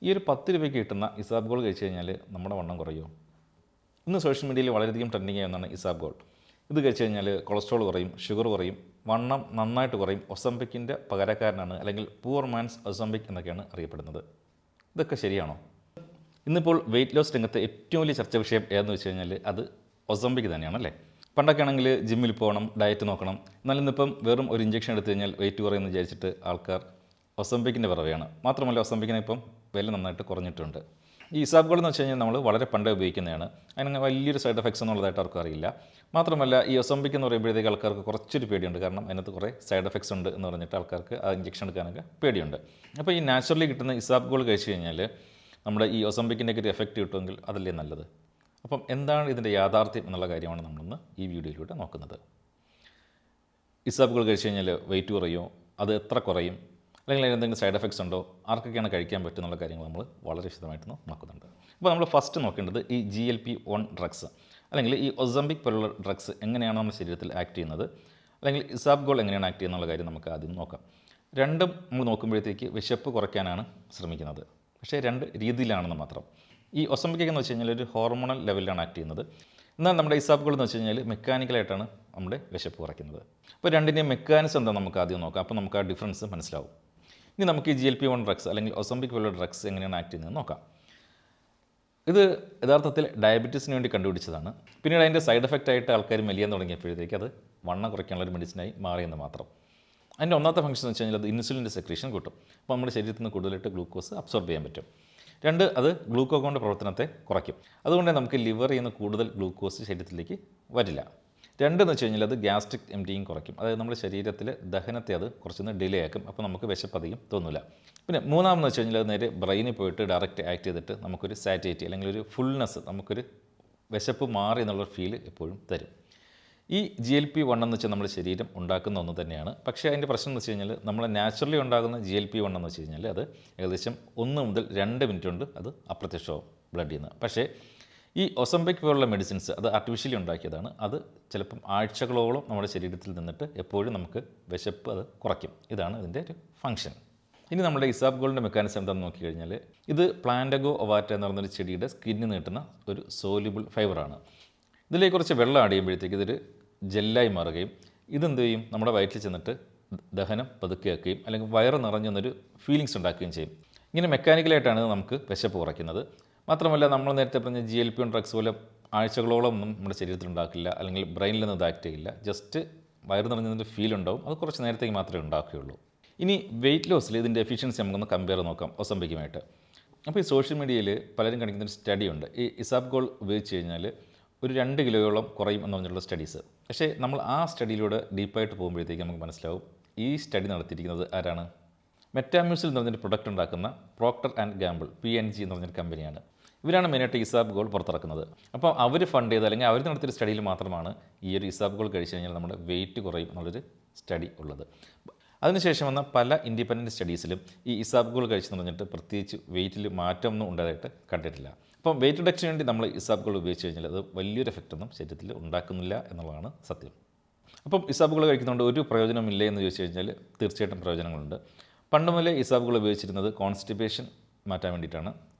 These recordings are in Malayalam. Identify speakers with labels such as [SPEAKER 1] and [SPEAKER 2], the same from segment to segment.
[SPEAKER 1] ഈ ഒരു 10 രൂപയ്ക്ക് കിട്ടുന്ന ഇസാബ്ഗോൾ കഴിച്ചു കഴിഞ്ഞാൽ നമ്മുടെ വണ്ണം കുറയുമോ? ഇന്ന് സോഷ്യൽ മീഡിയയിൽ വളരെയധികം ട്രെൻഡിങ് ആവുന്നതാണ് ഇസാബ്ഗോൾ. ഇത് കഴിച്ചു കഴിഞ്ഞാൽ കൊളസ്ട്രോൾ കുറയും, ഷുഗർ കുറയും, വണ്ണം നന്നായിട്ട് കുറയും, ഒസംപിക്കിൻ്റെ പകരക്കാരനാണ്, അല്ലെങ്കിൽ പൂവർ മാൻസ് ഒസംപിക് എന്നൊക്കെയാണ് അറിയപ്പെടുന്നത്. ഇതൊക്കെ ശരിയാണോ? ഇന്നിപ്പോൾ വെയിറ്റ് ലോസ് രംഗത്തെ ഏറ്റവും വലിയ ചർച്ച വിഷയം ഏതെന്ന് വെച്ച് കഴിഞ്ഞാൽ അത് ഒസംപിക് തന്നെയാണല്ലേ. പണ്ടൊക്കെ ആണെങ്കിൽ ജിമ്മിൽ പോകണം, ഡയറ്റ് നോക്കണം. എന്നാൽ ഇന്നിപ്പം വെറും ഒരു ഇഞ്ചക്ഷൻ എടുത്തു കഴിഞ്ഞാൽ വെയിറ്റ് കുറയുമെന്ന് വിചാരിച്ചിട്ട് ആൾക്കാർ ഒസംപിക്കിൻ്റെ പിറവെയാണ്. മാത്രമല്ല ഒസംപിക്കിന് ഇപ്പം വില നന്നായിട്ട് കുറഞ്ഞിട്ടുണ്ട്. ഈ ഇസാബ്ഗോൾ എന്ന് വെച്ച് കഴിഞ്ഞാൽ നമ്മൾ വളരെ പണ്ടേ ഉപയോഗിക്കുന്നതാണ്. അതിനങ്ങനെ വലിയൊരു സൈഡ് എഫക്ട്സ് എന്നുള്ളതായിട്ട് ആർക്കും അറിയില്ല. മാത്രമല്ല ഈ ഒസംപിക് എന്ന് പറയുമ്പോഴത്തേക്ക് ആൾക്കാർക്ക് കുറച്ചൊരു പേടിയുണ്ട്. കാരണം അതിനകത്ത് കുറേ സൈഡ് എഫക്ട്സ് ഉണ്ട് എന്ന് പറഞ്ഞിട്ട് ആൾക്കാർക്ക് ആ ഇഞ്ചക്ഷൻ എടുക്കാനൊക്കെ പേടിയുണ്ട്. അപ്പോൾ ഈ നാച്ചുറലി കിട്ടുന്ന ഇസാബ്ഗോൾ കഴിച്ചു കഴിഞ്ഞാൽ നമ്മുടെ ഈ ഒസംപിക്കിൻ്റെയൊക്കെ ഒരു എഫക്റ്റ് കിട്ടുമെങ്കിൽ അതല്ലേ നല്ലത്. അപ്പം എന്താണ് ഇതിൻ്റെ യാഥാർത്ഥ്യം എന്നുള്ള കാര്യമാണ് നമ്മളിന്ന് ഈ വീഡിയോയിലൂടെ നോക്കുന്നത്. ഇസാബ്ഗോൾ കഴിച്ചു കഴിഞ്ഞാൽ വെയിറ്റ് കുറയുമോ, അത് എത്ര കുറയും, അല്ലെങ്കിൽ അതിനെന്തെങ്കിലും സൈഡ് എഫക്ട്സ് ഉണ്ടോ, ആർക്കൊക്കെയാണ് കഴിക്കാൻ പറ്റുന്നുള്ള കാര്യങ്ങൾ നമ്മൾ വളരെ വിശദമായിട്ടൊന്ന് നോക്കുന്നുണ്ട്. അപ്പോൾ നമ്മൾ ഫസ്റ്റ് നോക്കേണ്ടത് ഈ GLP-1 ഡ്രഗ്സ് അല്ലെങ്കിൽ ഈ ഒസംപിക് പോലുള്ള ഡ്രഗ്സ് എങ്ങനെയാണ് നമ്മുടെ ശരീരത്തിൽ ആക്ട് ചെയ്യുന്നത്, അല്ലെങ്കിൽ ഇസാബ്ഗോൾ എങ്ങനെയാണ് ആക്ട് ചെയ്യുന്നുള്ള കാര്യം നമുക്ക് ആദ്യം നോക്കാം. രണ്ടും നമ്മൾ നോക്കുമ്പോഴത്തേക്ക് വിശപ്പ് കുറയ്ക്കാനാണ് ശ്രമിക്കുന്നത്, പക്ഷേ രണ്ട് രീതിയിലാണെന്ന് മാത്രം. ഈ ഒസംപിക് എന്ന് വെച്ച് കഴിഞ്ഞാൽ ഒരു ഹോർമോണൽ ലെവലിലാണ് ആക്ട് ചെയ്യുന്നത്. എന്നാൽ നമ്മുടെ ഇസാബ്ഗോൾ എന്ന് വെച്ച് കഴിഞ്ഞാൽ മെക്കാനിക്കലായിട്ടാണ് നമ്മുടെ വിശപ്പ് കുറയ്ക്കുന്നത്. അപ്പോൾ രണ്ടിൻ്റെയും മെക്കാനിസം എന്താ നമുക്ക് ആദ്യം നോക്കാം. അപ്പോൾ നമുക്ക് ആ ഡിഫറൻസ് മനസ്സിലാവും. ഇനി നമുക്ക് ഈ GLP-1 ഡ്രഗ്സ് അല്ലെങ്കിൽ ഒസംപിക് പോലുള്ള ഡ്രഗ്സ് എങ്ങനെയാണ് ആക്ട് ചെയ്യുന്നത് നോക്കാം. ഇത് യഥാർത്ഥത്തിൽ ഡയബറ്റീസിന് വേണ്ടി കണ്ടുപിടിച്ചതാണ്. പിന്നീട് അതിൻ്റെ സൈഡ് എഫക്റ്റ് ആയിട്ട് ആൾക്കാർ മെലിയാൻ തുടങ്ങിയപ്പോഴത്തേക്ക് അത് വണ്ണം കുറയ്ക്കാനുള്ള ഒരു മെഡിസിനായി മാറിയെന്ന് മാത്രം. അതിൻ്റെ ഒന്നാമത്തെ ഫംഗ്ഷൻ എന്ന് വെച്ച് കഴിഞ്ഞാൽ അത് ഇൻസുലിൻ്റെ സെക്രീഷൻ കൂട്ടും. അപ്പോൾ നമ്മുടെ ശരീരത്തിൽ നിന്ന് കൂടുതലായിട്ട് ഗ്ലൂക്കോസ് അബ്സോർബ് ചെയ്യാൻ പറ്റും. രണ്ട്, അത് ഗ്ലൂക്കോഗോണിൻ്റെ പ്രവർത്തനത്തെ കുറയ്ക്കും. അതുകൊണ്ട് നമുക്ക് ലിവറിൽ നിന്ന് കൂടുതൽ ഗ്ലൂക്കോസ് ശരീരത്തിലേക്ക് വരില്ല. രണ്ടെന്ന് വെച്ച് കഴിഞ്ഞാൽ അത് ഗ്യാസ്ട്രിക് എംറ്റിയും കുറയ്ക്കും. അതായത് നമ്മുടെ ശരീരത്തിലെ ദഹനത്തെ അത് കുറച്ചൊന്ന് ഡിലേ ആക്കും. അപ്പോൾ നമുക്ക് വിശപ്പധികം തോന്നില്ല. പിന്നെ മൂന്നാമെന്ന് വെച്ച് കഴിഞ്ഞാൽ അത് നേരെ ബ്രെയിനിൽ പോയിട്ട് ഡയറക്റ്റ് ആക്ട് ചെയ്തിട്ട് നമുക്കൊരു സാറ്റിറ്റി അല്ലെങ്കിൽ ഒരു ഫുൾനെസ്, നമുക്കൊരു വിശപ്പ് മാറി എന്നുള്ളൊരു ഫീൽ എപ്പോഴും തരും. ഈ GLP-1 എന്ന് വെച്ചാൽ നമ്മുടെ ശരീരം ഉണ്ടാക്കുന്ന ഒന്ന് തന്നെയാണ്. പക്ഷേ അതിൻ്റെ പ്രശ്നം എന്ന് വെച്ച് കഴിഞ്ഞാൽ നമ്മൾ നാച്ചുറലി ഉണ്ടാകുന്ന GLP-1 എന്ന് വെച്ച് കഴിഞ്ഞാൽ അത് ഏകദേശം 1 മുതൽ 2 മിനിറ്റ് കൊണ്ട് അത് അപ്രത്യക്ഷമാവും ബ്ലഡിൽ നിന്ന്. പക്ഷേ ഈ ഒസംപിക് പോലുള്ള മെഡിസിൻസ് അത് ആർട്ടിഫിഷ്യലി ഉണ്ടാക്കിയതാണ്. അത് ചിലപ്പം ആഴ്ചകളോളം നമ്മുടെ ശരീരത്തിൽ നിന്നിട്ട് എപ്പോഴും നമുക്ക് വിശപ്പ് അത് കുറയ്ക്കും. ഇതാണ് ഇതിൻ്റെ ഒരു ഫംഗ്ഷൻ. ഇനി നമ്മുടെ ഇസാബ്ഗോളിൻ്റെ മെക്കാനിസം എന്താണെന്ന് നോക്കിക്കഴിഞ്ഞാൽ ഇത് പ്ലാന്റഗോ ഒവാറ്റ എന്ന് പറയുന്നൊരു ചെടിയുടെ സ്കിന്നിൽ നീട്ടുന്ന ഒരു സോല്യൂബിൾ ഫൈബറാണ്. ഇതിലേക്ക് കുറച്ച് വെള്ളം ആഡ് ചെയ്യുമ്പോഴത്തേക്ക് ഇതൊരു ജെല്ലായി മാറുകയും ഇതെന്ത് ചെയ്യും, നമ്മുടെ വയറ്റിൽ ചെന്നിട്ട് ദഹനം പതുക്കെയാക്കുകയും അല്ലെങ്കിൽ വയറ് നിറഞ്ഞെന്നൊരു ഫീലിങ്സ് ഉണ്ടാക്കുകയും ചെയ്യും. ഇങ്ങനെ മെക്കാനിക്കലായിട്ടാണ് നമുക്ക് വിശപ്പ് കുറയ്ക്കുന്നത്. മാത്രമല്ല നമ്മൾ നേരത്തെ പറഞ്ഞ GLP-1 ഡ്രഗ്സ് പോലെ ആഴ്ചകളോളം ഒന്നും നമ്മുടെ ശരീരത്തിൽ ഉണ്ടാക്കില്ല, അല്ലെങ്കിൽ ബ്രെയിനിൽ നിന്ന് ഇത് ആക്ട് ചെയ്യില്ല. ജസ്റ്റ് വയറ് നിറഞ്ഞതിൻ്റെ ഫീൽ ഉണ്ടാവും. അത് കുറച്ച് നേരത്തേക്ക് മാത്രമേ ഉണ്ടാക്കുകയുള്ളൂ. ഇനി വെയിറ്റ് ലോസിൽ ഇതിൻ്റെ എഫിഷ്യൻസി നമുക്കൊന്ന് കമ്പയർ നോക്കാം ഒസംപിക്കുമായിട്ട്. അപ്പോൾ ഈ സോഷ്യൽ മീഡിയയിൽ പലരും കാണിക്കുന്നൊരു സ്റ്റഡിയുണ്ട്. ഈ ഇസാബ്ഗോൾ ഉപയോഗിച്ച് കഴിഞ്ഞാൽ ഒരു 2 കിലോയോളം കുറയും എന്ന് പറഞ്ഞിട്ടുള്ള സ്റ്റഡീസ്. പക്ഷേ നമ്മൾ ആ സ്റ്റഡിയിലൂടെ ഡീപ്പായിട്ട് പോകുമ്പോഴത്തേക്ക് നമുക്ക് മനസ്സിലാവും ഈ സ്റ്റഡി നടത്തിയിരിക്കുന്നത് ആരാണ്? മെറ്റാമ്യൂസിൽ എന്ന് പറഞ്ഞൊരു പ്രൊഡക്റ്റ് ഉണ്ടാക്കുന്ന പ്രോക്ടർ ആൻഡ് ഗാമ്പിൾ PNG എന്ന് പറഞ്ഞൊരു കമ്പനിയാണ്. ഇവരാണ് മെയിനായിട്ട് ഇസാബ്ഗോൾ പുറത്തിറക്കുന്നത്. അപ്പോൾ അവർ ഫണ്ട് ചെയ്ത് അല്ലെങ്കിൽ അവർ നടത്തിയൊരു സ്റ്റഡിയിൽ മാത്രമാണ് ഈ ഒരു ഇസാബ്ഗോൾ കഴിച്ചു കഴിഞ്ഞാൽ നമ്മുടെ വെയിറ്റ് കുറയും എന്നുള്ളൊരു സ്റ്റഡി ഉള്ളത്. അതിനുശേഷം വന്ന പല ഇൻഡിപെൻഡൻറ്റ് സ്റ്റഡീസിലും ഈ ഇസാബ്ഗോൾ കഴിച്ചെന്ന് പറഞ്ഞിട്ട് പ്രത്യേകിച്ച് വെയിറ്റിൽ മാറ്റമൊന്നും ഉണ്ടായിട്ട് കണ്ടിട്ടില്ല. അപ്പം വെയിറ്റ് റിഡക്ഷന് വേണ്ടി നമ്മൾ ഇസാബ്ഗോൾ ഉപയോഗിച്ച് കഴിഞ്ഞാൽ അത് വലിയൊരു എഫക്റ്റൊന്നും ശരീരത്തിൽ ഉണ്ടാക്കുന്നില്ല എന്നുള്ളതാണ് സത്യം. അപ്പം ഇസാബ്ഗോൾ കഴിക്കുന്നതുകൊണ്ട് ഒരു പ്രയോജനമില്ലേ എന്ന് ചോദിച്ചു കഴിഞ്ഞാൽ തീർച്ചയായിട്ടും പ്രയോജനങ്ങളുണ്ട്. പണ്ട് മുതലേ ഇസാബ്ഗോൾ ഉപയോഗിച്ചിരുന്നത് കോൺസ്റ്റിപ്പേഷൻ മാറ്റാൻ വേണ്ടിയിട്ടാണ്.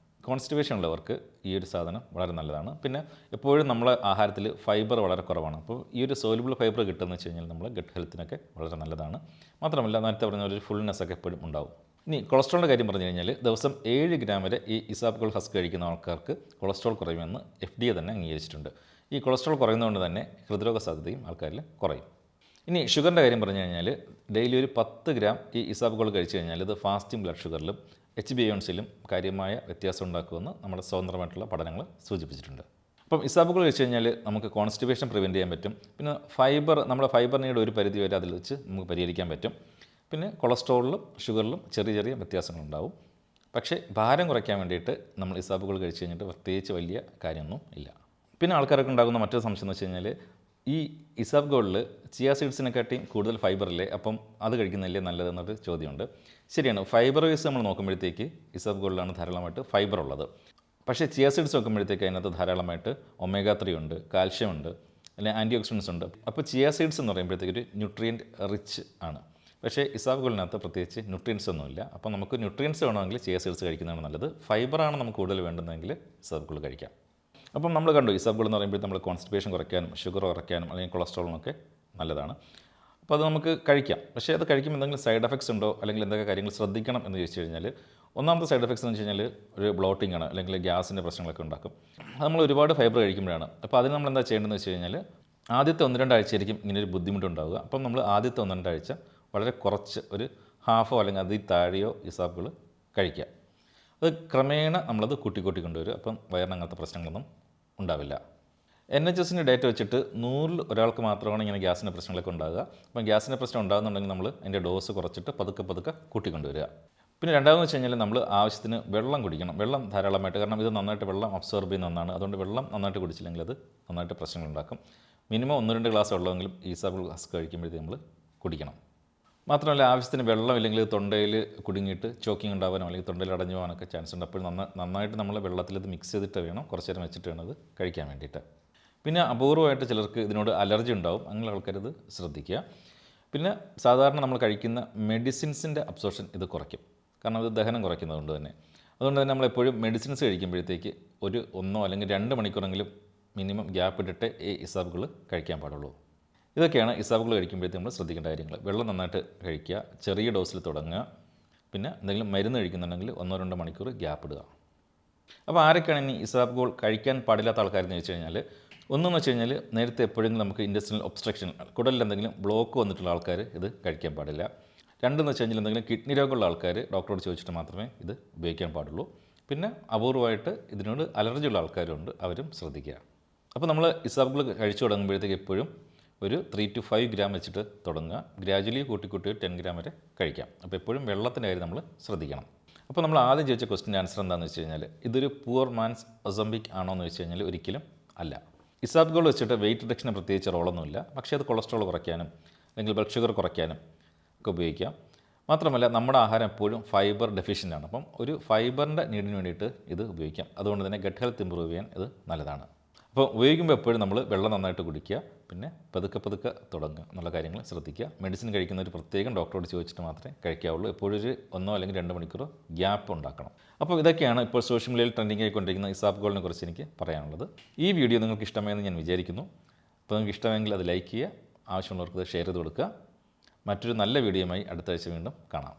[SPEAKER 1] കോൺസ്റ്റിപ്പേഷൻ ഉള്ളവർക്ക് ഈ ഒരു സാധനം വളരെ നല്ലതാണ്. പിന്നെ എപ്പോഴും നമ്മളെ ആഹാരത്തിൽ ഫൈബർ വളരെ കുറവാണ്. അപ്പോൾ ഈ ഒരു സോലുബിൾ ഫൈബർ കിട്ടുമെന്ന് വെച്ച് കഴിഞ്ഞാൽ നമ്മൾ ഗട്ട് ഹെൽത്തിനൊക്കെ വളരെ നല്ലതാണ്. മാത്രമല്ല നേരത്തെ പറഞ്ഞ ഒരു ഫുൾനെസ് ഒക്കെ എപ്പോഴും ഉണ്ടാവും. ഇനി കൊളസ്ട്രോളിൻ്റെ കാര്യം പറഞ്ഞു കഴിഞ്ഞാൽ ദിവസം 7 ഗ്രാം വരെ ഈ ഇസാബ്ഗോൾ ഹസ്ക് കഴിക്കുന്ന ആൾക്കാർക്ക് കൊളസ്ട്രോൾ കുറയുമെന്ന് FDA തന്നെ അംഗീകരിച്ചിട്ടുണ്ട്. ഈ കൊളസ്ട്രോൾ കുറയുന്നതുകൊണ്ട് തന്നെ ഹൃദ്രോഗ സാധ്യതയും ആൾക്കാരിൽ കുറയും. ഇനി ഷുഗറിൻ്റെ കാര്യം പറഞ്ഞു കഴിഞ്ഞാൽ ഡെയിലി ഒരു 10 ഗ്രാം ഈ ഇസാബ്ഗോൾ കഴിച്ചു കഴിഞ്ഞാൽ ഇത് ഫാസ്റ്റിംഗ് ബ്ലഡ് ഷുഗറിലും HbA1cയിലും കാര്യമായ വ്യത്യാസം ഉണ്ടാക്കുമെന്ന് നമ്മുടെ സ്വതന്ത്രമായിട്ടുള്ള പഠനങ്ങൾ സൂചിപ്പിച്ചിട്ടുണ്ട്. അപ്പം ഇസാബ്ഗോൾ കഴിച്ചു കഴിഞ്ഞാൽ നമുക്ക് കോൺസ്റ്റിപ്പേഷൻ പ്രിവെൻറ്റ് ചെയ്യാൻ പറ്റും. പിന്നെ നമ്മുടെ ഫൈബർ നീഡ് ഒരു പരിധി വരെ അതിൽ വെച്ച് നമുക്ക് പരിഹരിക്കാൻ പറ്റും. പിന്നെ കൊളസ്ട്രോളിലും ഷുഗറിലും ചെറിയ വ്യത്യാസങ്ങളുണ്ടാവും. പക്ഷേ ഭാരം കുറയ്ക്കാൻ വേണ്ടിയിട്ട് നമ്മൾ ഇസാബ്ഗോൾ കഴിച്ചു കഴിഞ്ഞിട്ട് പ്രത്യേകിച്ച് വലിയ കാര്യമൊന്നും ഇല്ല. പിന്നെ ആൾക്കാർക്ക് ഉണ്ടാകുന്ന മറ്റൊരു സംശയം എന്ന് വെച്ച് കഴിഞ്ഞാൽ ഈ ഇസാബ്ഗോളിൽ ചിയ സീഡ്സിനെക്കാട്ടിയും കൂടുതൽ ഫൈബറില്ലേ, അപ്പം അത് കഴിക്കുന്നില്ലേ നല്ലതെന്നൊരു ചോദ്യമുണ്ട്. ശരിയാണ്, ഫൈബർ വൈസ് നമ്മൾ നോക്കുമ്പോഴത്തേക്ക് ഇസാബ്ഗോളിലാണ് ധാരാളമായിട്ട് ഫൈബർ ഉള്ളത്. പക്ഷേ ചിയ സീഡ്സ് നോക്കുമ്പോഴത്തേക്ക് അതിനകത്ത് ധാരാളമായിട്ട് omega-3 ഉണ്ട്, കാൽഷ്യം ഉണ്ട്, അല്ലെങ്കിൽ ആൻറ്റി ഓക്സിഡൻസ് ഉണ്ട്. അപ്പോൾ ചിയ സീഡ്സ് എന്ന് പറയുമ്പോഴത്തേക്ക് ഒരു ന്യൂട്രിയൻറ്റ് റിച്ച് ആണ്. പക്ഷേ ഇസാബുകളിനകത്ത് പ്രത്യേകിച്ച് ന്യൂട്രിയൻസ് ഒന്നുമില്ല. അപ്പോൾ നമുക്ക് ന്യൂട്രിയൻസ് വേണമെങ്കിൽ ചിയ സീഡ്സ് കഴിക്കുന്നതാണ് നല്ലത്. ഫൈബറാണ് നമുക്ക് കൂടുതൽ വേണ്ടുന്നതെങ്കിൽ ഇസാബുകൾ കഴിക്കാം. അപ്പം നമ്മൾ കണ്ടു ഇസാബുകൾ എന്ന് പറയുമ്പോൾ നമ്മൾ കോൺസ്റ്റിപ്പേഷൻ കുറയ്ക്കാനും ഷുഗർ കുറയ്ക്കാനും അല്ലെങ്കിൽ കൊളസ്ട്രോളിനൊക്കെ നല്ലതാണ്. അപ്പോൾ അത് നമുക്ക് കഴിക്കാം. പക്ഷേ അത് കഴിക്കുമ്പോൾ എന്തെങ്കിലും സൈഡ് എഫക്ട്സ് ഉണ്ടോ അല്ലെങ്കിൽ എന്തൊക്കെ കാര്യങ്ങൾ ശ്രദ്ധിക്കണം എന്ന് ചോദിച്ചു കഴിഞ്ഞാൽ, ഒന്നാമത്തെ സൈഡ് എഫക്ട്സ് എന്ന് വെച്ച് കഴിഞ്ഞാൽ ഒരു ബ്ലോട്ടിംഗ് ആണ്, അല്ലെങ്കിൽ ഗ്യാസിൻ്റെ പ്രശ്നങ്ങളൊക്കെ ഉണ്ടാക്കും. അത് നമ്മൾ ഒരുപാട് ഫൈബർ കഴിക്കുമ്പോഴാണ്. അപ്പോൾ അതിന് നമ്മൾ എന്താ ചെയ്യേണ്ടതെന്ന് വെച്ച് കഴിഞ്ഞാൽ, ആദ്യത്തെ 1-2 ആഴ്ചയായിരിക്കും ഇങ്ങനെ ഒരു ബുദ്ധിമുട്ടുണ്ടാവുക. അപ്പം നമ്മൾ ആദ്യത്തെ 1-2 ആഴ്ച വളരെ കുറച്ച് ഒരു ഹാഫോ അല്ലെങ്കിൽ അതിൽ താഴെയോ ഇസാബുകൾ കഴിക്കുക. അത് ക്രമേണ നമ്മളത് കൂട്ടി കൊണ്ടുവരും. അപ്പം വയറിന് അങ്ങനത്തെ പ്രശ്നങ്ങളൊന്നും ഉണ്ടാവില്ല. NHSൻ്റെ ഡേറ്റ വെച്ചിട്ട് 100-ൽ ഒരാൾക്ക് മാത്രമാണ് ഇങ്ങനെ ഗ്യാസിൻ്റെ പ്രശ്നങ്ങളൊക്കെ ഉണ്ടാകുക. അപ്പം ഗ്യാസിൻ്റെ പ്രശ്നം ഉണ്ടാകുന്നുണ്ടെങ്കിൽ നമ്മൾ അതിൻ്റെ ഡോസ് കുറച്ചിട്ട് പതുക്കെ കൂട്ടിക്കൊണ്ടുവരിക. പിന്നെ രണ്ടാമതെന്ന് വെച്ച് കഴിഞ്ഞാൽ നമ്മൾ ആവശ്യത്തിന് വെള്ളം കുടിക്കണം. വെള്ളം ധാരാളമായിട്ട്, കാരണം ഇത് നന്നായിട്ട് വെള്ളം അബ്സോർബ് ചെയ്യുന്ന ഒന്നാണ്. അതുകൊണ്ട് വെള്ളം നന്നായിട്ട് കുടിച്ചില്ലെങ്കിൽ അത് നന്നായിട്ട് പ്രശ്നങ്ങളുണ്ടാക്കും. മിനിമം 1-2 ഗ്ലാസ് വെള്ളമെങ്കിലും ഇസാബുൾ ഹസ്ക് കഴിക്കുമ്പോഴത്തേക്ക് നമ്മൾ കുടിക്കണം. മാത്രമല്ല ആവശ്യത്തിന് വെള്ളം ഇല്ലെങ്കിൽ തൊണ്ടയിൽ കുടുങ്ങിയിട്ട് ചോക്കിങ് ഉണ്ടാവാനോ അല്ലെങ്കിൽ തൊണ്ടയിൽ അടഞ്ഞു പോകാനൊക്കെ ചാൻസ് ഉണ്ട്. അപ്പോൾ നന്നായിട്ട് നമ്മൾ വെള്ളത്തിൽ ഇത് മിക്സ് ചെയ്തിട്ട് വേണം, കുറച്ച് നേരം വെച്ചിട്ട് വേണം അത് കഴിക്കാൻ വേണ്ടിയിട്ട്. പിന്നെ അപൂർവമായിട്ട് ചിലർക്ക് ഇതിനോട് അലർജി ഉണ്ടാവും. അങ്ങനെ ആൾക്കാരിത് ശ്രദ്ധിക്കുക. പിന്നെ സാധാരണ നമ്മൾ കഴിക്കുന്ന മെഡിസിൻസിൻ്റെ അബ്സോർപ്ഷൻ ഇത് കുറയ്ക്കും, കാരണം ഇത് ദഹനം കുറയ്ക്കുന്നതുകൊണ്ട് തന്നെ. അതുകൊണ്ട് തന്നെ നമ്മളെപ്പോഴും മെഡിസിൻസ് കഴിക്കുമ്പോഴത്തേക്ക് ഒരു 1 അല്ലെങ്കിൽ 2 മണിക്കൂറെങ്കിലും മിനിമം ഗ്യാപ്പ് ഇട്ടിട്ട് ഈ ഇസാബുകൾ കഴിക്കാൻ പാടുള്ളൂ. ഇതൊക്കെയാണ് ഇസാബുകൾ കഴിക്കുമ്പോഴത്തേക്ക് നമ്മൾ ശ്രദ്ധിക്കേണ്ട കാര്യങ്ങൾ. വെള്ളം നന്നായിട്ട് കഴിക്കുക, ചെറിയ ഡോസിൽ തുടങ്ങുക, പിന്നെ എന്തെങ്കിലും മരുന്ന് കഴിക്കുന്നുണ്ടെങ്കിൽ 1-2 മണിക്കൂർ ഗ്യാപ്പ് ഇടുക. അപ്പോൾ ആരൊക്കെയാണ് ഇനി ഇസാബുകൾ കഴിക്കാൻ പാടില്ലാത്ത ആൾക്കാരെന്ന് ചോദിച്ചു കഴിഞ്ഞാൽ, ഒന്നെന്ന് വെച്ച് കഴിഞ്ഞാൽ നേരത്തെ എപ്പോഴെങ്കിലും നമുക്ക് ഇൻറ്റെസ്റ്റിനൽ ഒബ്സ്ട്രക്ഷൻ, കുടലിൽ എന്തെങ്കിലും ബ്ലോക്ക് വന്നിട്ടുള്ള ആൾക്കാർ ഇത് കഴിക്കാൻ പാടില്ല. രണ്ടെന്ന് വെച്ച് കഴിഞ്ഞാൽ എന്തെങ്കിലും കിഡ്നി രോഗമുള്ള ആൾക്കാർ ഡോക്ടറോട് ചോദിച്ചിട്ട് മാത്രമേ ഇത് ഉപയോഗിക്കാൻ പാടുള്ളൂ. പിന്നെ അപൂർവമായിട്ട് ഇതിനോട് അലർജിയുള്ള ആൾക്കാരുണ്ട്, അവരും ശ്രദ്ധിക്കുക. അപ്പോൾ നമ്മൾ ഇസാബുകൾ കഴിച്ചു തുടങ്ങുമ്പോഴത്തേക്ക് എപ്പോഴും ഒരു 3 to 5 ഗ്രാം വെച്ചിട്ട് തുടങ്ങുക. ഗ്രാജുവലി കൂട്ടി 10 ഗ്രാം വരെ കഴിക്കാം. അപ്പോൾ എപ്പോഴും വെള്ളത്തിൻ്റെ കാര്യം നമ്മൾ ശ്രദ്ധിക്കണം. അപ്പോൾ നമ്മൾ ആദ്യം ചോദിച്ച ക്വസ്റ്റിൻ്റെ ആൻസർ എന്താണെന്ന് വെച്ച് കഴിഞ്ഞാൽ, ഇതൊരു പുവർ മാൻസ് ഒസംബിക് ആണോ എന്ന് വെച്ച് കഴിഞ്ഞാൽ ഒരിക്കലും അല്ല. ഇസാബുകൾ വെച്ചിട്ട് വെയിറ്റ് റിഡക്ഷന് പ്രത്യേകിച്ച് റോളൊന്നുമില്ല. പക്ഷേ അത് കൊളസ്ട്രോൾ കുറയ്ക്കാനും അല്ലെങ്കിൽ ബ്ലഡ് ഷുഗർ കുറയ്ക്കാനും ഒക്കെ ഉപയോഗിക്കാം. മാത്രമല്ല നമ്മുടെ ആഹാരം എപ്പോഴും ഫൈബർ ഡെഫിഷ്യൻ്റ് ആണ്. അപ്പം ഒരു ഫൈബറിൻ്റെ നീഡിന് വേണ്ടിയിട്ട് ഇത് ഉപയോഗിക്കാം. അതുകൊണ്ട് തന്നെ ഗട്ട് ഹെൽത്ത് ഇമ്പ്രൂവ് ചെയ്യാൻ ഇത് നല്ലതാണ്. അപ്പോൾ ഉപയോഗിക്കുമ്പോൾ എപ്പോഴും നമ്മൾ വെള്ളം നന്നായിട്ട് കുടിക്കുക, പിന്നെ പതുക്കെ തുടങ്ങുക എന്നുള്ള കാര്യങ്ങൾ ശ്രദ്ധിക്കുക. മെഡിസിൻ കഴിക്കുന്ന ഒരു പ്രത്യേകം ഡോക്ടറോട് ചോദിച്ചിട്ട് മാത്രമേ കഴിക്കാവുള്ളൂ. എപ്പോഴും ഒരു 1 അല്ലെങ്കിൽ 2 മണിക്കൂർ ഗ്യാപ്പ് ഉണ്ടാക്കണം. അപ്പോൾ ഇതൊക്കെയാണ് ഇപ്പോൾ സോഷ്യൽ മീഡിയയിൽ ട്രെൻഡിങ് ആയിക്കൊണ്ടിരിക്കുന്ന ഇസാബുകളിനെ കുറിച്ച് എനിക്ക് പറയാനുള്ളത്. ഈ വീഡിയോ നിങ്ങൾക്ക് ഇഷ്ടമായെന്ന് ഞാൻ വിചാരിക്കുന്നു. അപ്പോൾ നിങ്ങൾക്ക് ഇഷ്ടമെങ്കിൽ അത് ലൈക്ക് ചെയ്യുക, ആവശ്യമുള്ളവർക്ക് ഷെയർ ചെയ്ത് കൊടുക്കുക. മറ്റൊരു നല്ല വീഡിയോയുമായി അടുത്ത ആഴ്ച വീണ്ടും കാണാം.